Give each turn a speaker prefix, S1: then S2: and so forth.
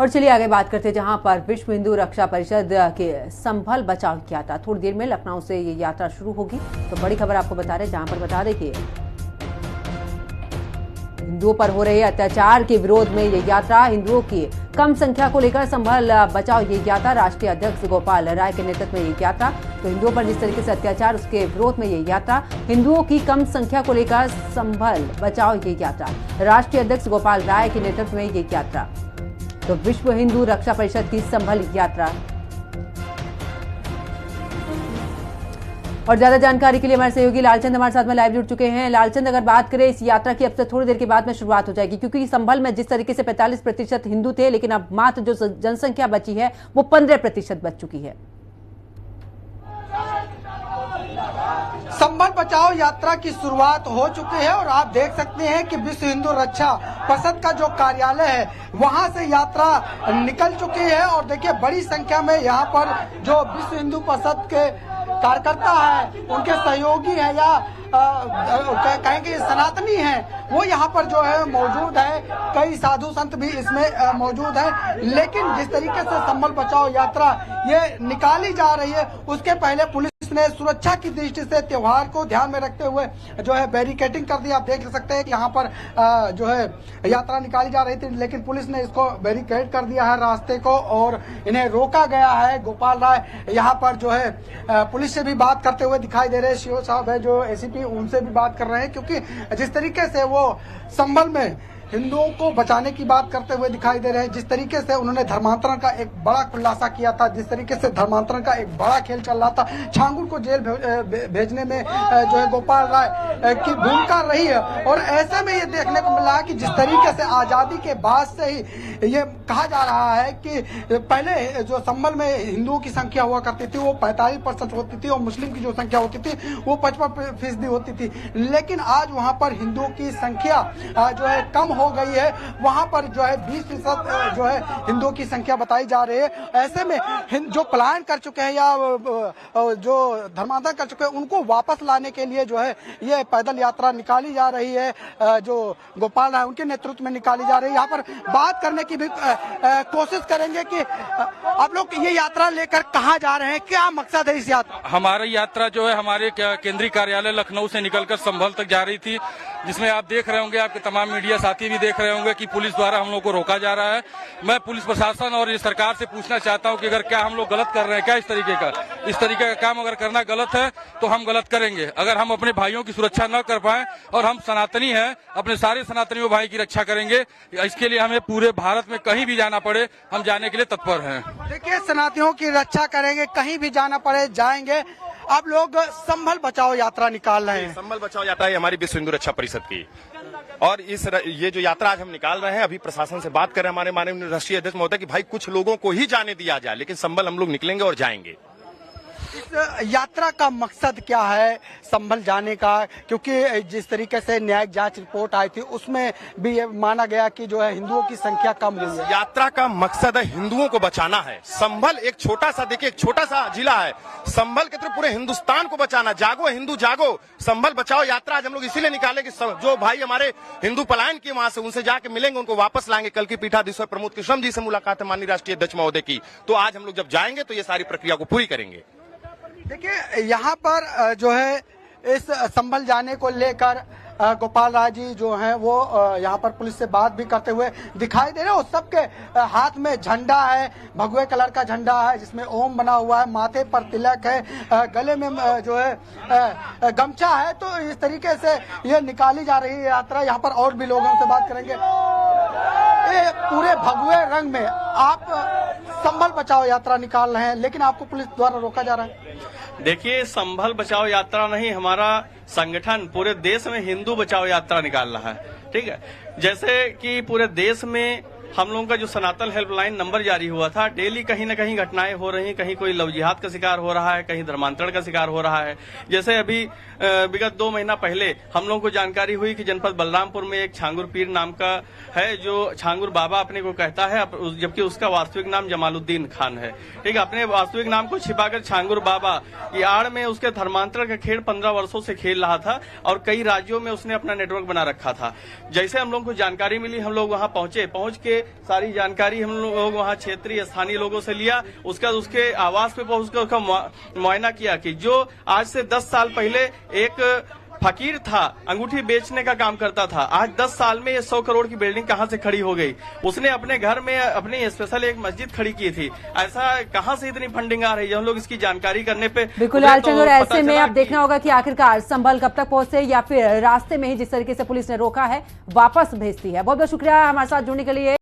S1: और चलिए आगे बात करते हैं, जहां पर विश्व हिंदू रक्षा परिषद के संभल बचाव की यात्रा थोड़ी देर में लखनऊ से ये यात्रा शुरू होगी। तो बड़ी खबर आपको बता रहे हैं, जहां पर बता दें कि हिंदुओं पर हो रहे अत्याचार के विरोध में ये यात्रा, हिंदुओं की कम संख्या को लेकर संभल बचाओ ये यात्रा, राष्ट्रीय अध्यक्ष गोपाल राय के नेतृत्व में ये यात्रा। तो हिंदुओं पर जिस तरीके से अत्याचार, उसके विरोध में ये यात्रा, हिंदुओं की कम संख्या को लेकर संभल बचाओ ये यात्रा, राष्ट्रीय अध्यक्ष गोपाल राय के नेतृत्व में ये यात्रा। तो विश्व हिंदू रक्षा परिषद की संभल यात्रा। और ज्यादा जानकारी के लिए हमारे सहयोगी लालचंद हमारे साथ में लाइव जुड़ चुके हैं। लालचंद, अगर बात करें इस यात्रा की, अब से थोड़ी देर के बाद में शुरुआत हो जाएगी, क्योंकि संभल में जिस तरीके से 45% हिंदू थे, लेकिन अब मात्र जो जनसंख्या बची है वो 15% बच चुकी है।
S2: संभल बचाओ यात्रा की शुरुआत हो चुकी है और आप देख सकते हैं कि विश्व हिंदू रक्षा परिषद का जो कार्यालय है वहां से यात्रा निकल चुकी है। और देखिए, बड़ी संख्या में यहाँ पर जो विश्व हिंदू परिषद के कार्यकर्ता है, उनके सहयोगी है या कहेंगे सनातनी हैं, वो यहाँ पर जो है मौजूद है। कई साधु संत भी इसमें मौजूद हैं। लेकिन जिस तरीके से संभल बचाओ यात्रा ये निकाली जा रही है, उसके पहले पुलिस ने सुरक्षा की दृष्टि से त्योहार को ध्यान में रखते हुए जो है बैरिकेडिंग कर दी। आप देख सकते हैं कि यहाँ पर जो है यात्रा निकाली जा रही थी, लेकिन पुलिस ने इसको बैरिकेड कर दिया है रास्ते को और इन्हें रोका गया है। गोपाल राय यहाँ पर जो है पुलिस से भी बात करते हुए दिखाई दे रहे हैं। सीओ साहब है जो एसीपी, उनसे भी बात कर रहे हैं, क्योंकि जिस तरीके से वो संभल में हिंदुओं को बचाने की बात करते हुए दिखाई दे रहे हैं, जिस तरीके से उन्होंने धर्मांतरण का एक बड़ा खुलासा किया था, जिस तरीके से धर्मांतरण का एक बड़ा खेल चल रहा था, छांगुर को जेल भेजने में जो है गोपाल राय की भूमिका रही है। और ऐसे में ये देखने को मिला है कि जिस तरीके से आजादी के बाद से ही ये कहा जा रहा है कि पहले जो संभल में हिंदुओं की संख्या हुआ करती थी वो 45% होती थी और मुस्लिम की जो संख्या होती थी वो 55% होती थी। लेकिन आज वहाँ पर हिंदुओं की संख्या जो है कम हो गई है। वहां पर जो है 20% जो है हिंदुओं की संख्या बताई जा रही है। ऐसे में जो पलायन कर चुके हैं या जो धर्मांतरण कर चुके हैं, उनको वापस लाने के लिए जो है ये पैदल यात्रा निकाली जा रही है, जो गोपाल राय उनके नेतृत्व में निकाली जा रही है। यहाँ पर बात करने की भी कोशिश करेंगे कि आप लोग ये यात्रा लेकर कहाँ जा रहे हैं, क्या मकसद है इस यात्रा?
S3: हमारी यात्रा जो है हमारे केंद्रीय कार्यालय लखनऊ से निकलकर संभल तक जा रही थी, जिसमें आप देख रहे होंगे, आपके तमाम मीडिया साथी भी देख रहे होंगे कि पुलिस द्वारा हम लोग को रोका जा रहा है। मैं पुलिस प्रशासन और इस सरकार से पूछना चाहता हूं कि अगर क्या हम लोग गलत कर रहे हैं, क्या इस तरीके का काम अगर करना गलत है तो हम गलत करेंगे। अगर हम अपने भाइयों की सुरक्षा न कर पाए, और हम सनातनी हैं, अपने सारे सनातनियों भाई की रक्षा करेंगे, इसके लिए हमें पूरे भारत में कहीं भी जाना पड़े हम जाने के लिए तत्पर हैं।
S2: देखिए, सनातनियों की रक्षा करेंगे, कहीं भी जाना पड़े जाएंगे। आप लोग संभल बचाओ यात्रा निकाल रहे हैं।
S4: संभल बचाओ यात्रा है हमारी विश्व हिंदू रक्षा परिषद की, और ये जो यात्रा आज हम निकाल रहे हैं, अभी प्रशासन से बात कर रहे हैं हमारे माननीय राष्ट्रीय अध्यक्ष महोदय कि भाई कुछ लोगों को ही जाने दिया जाए, लेकिन संभल हम लोग निकलेंगे और जाएंगे।
S2: इस यात्रा का मकसद क्या है संभल जाने का? क्योंकि जिस तरीके से न्यायिक जांच रिपोर्ट आई थी उसमें भी ये माना गया कि जो है हिंदुओं की संख्या कम हुई है।
S4: यात्रा का मकसद है हिंदुओं को बचाना है। संभल एक छोटा सा, देखिए एक छोटा सा जिला है, संभल के तरफ पूरे हिंदुस्तान को बचाना। जागो हिंदू जागो, संभल बचाओ यात्रा आज हम लोग इसीलिए निकाले कि जो भाई हमारे हिंदू पलायन किए वहां से, उनसे जाके मिलेंगे, उनको वापस लाएंगे। कल की पीठाधीश्वर प्रमोद कृष्ण जी से मुलाकात है माननीय राष्ट्रीय अध्यक्ष महोदय की, तो आज हम लोग जब जाएंगे तो ये सारी प्रक्रिया को पूरी करेंगे।
S2: देखिए, यहाँ पर जो है इस संभल जाने को लेकर गोपाल राय जी जो हैं वो यहाँ पर पुलिस से बात भी करते हुए दिखाई दे रहे हैं। सबके हाथ में झंडा है, भगवे कलर का झंडा है जिसमें ओम बना हुआ है, माथे पर तिलक है, गले में जो है गमछा है। तो इस तरीके से ये निकाली जा रही है यात्रा। यहाँ पर और भी लोगों से बात करेंगे। ये पूरे भगवे रंग में आप संभल बचाओ यात्रा निकाल रहे हैं, लेकिन आपको पुलिस द्वारा रोका जा रहा है।
S5: देखिए, संभल बचाओ यात्रा नहीं, हमारा संगठन पूरे देश में हिंदू बचाओ यात्रा निकाल रहा है। ठीक है, जैसे कि पूरे देश में हम लोगों का जो सनातन हेल्पलाइन नंबर जारी हुआ था, डेली कहीं न कहीं घटनाएं हो रही, कहीं कोई लव जिहाद का शिकार हो रहा है, कहीं धर्मांतरण का शिकार हो रहा है। जैसे अभी विगत 2 महीना पहले हम लोगों को जानकारी हुई कि जनपद बलरामपुर में एक छांगुर पीर नाम का है, जो छांगुर बाबा अपने को कहता है, जबकि उसका वास्तविक नाम जमालुद्दीन खान है। ठीक है, अपने वास्तविक नाम को छिपाकर छांगुर बाबा की आड़ में उसके धर्मांतरण का खेल 15 वर्षों से खेल रहा था और कई राज्यों में उसने अपना नेटवर्क बना रखा था। जैसे हम लोग को जानकारी मिली, हम लोग वहां पहुंच के के सारी जानकारी हम लोग वहाँ क्षेत्रीय स्थानीय लोगों से लिया। उसका उसके आवास पे पहुंचकर उसका मुआयना किया कि जो आज से 10 साल पहले एक फकीर था, अंगूठी बेचने का काम करता था, आज 10 साल में ये 100 करोड़ की बिल्डिंग कहां से खड़ी हो गई। उसने अपने घर में अपनी स्पेशल एक मस्जिद खड़ी की थी। ऐसा कहां से इतनी फंडिंग आ रही है, हम लोग इसकी जानकारी करने पे
S1: बिल्कुल लालचंद, और ऐसे में अब देखना होगा कि आखिरकार संभल कब तक पहुंचे या फिर रास्ते में ही जिस तरीके से पुलिस ने रोका है वापस भेजती है। बहुत बहुत शुक्रिया हमारे साथ जुड़ने के लिए।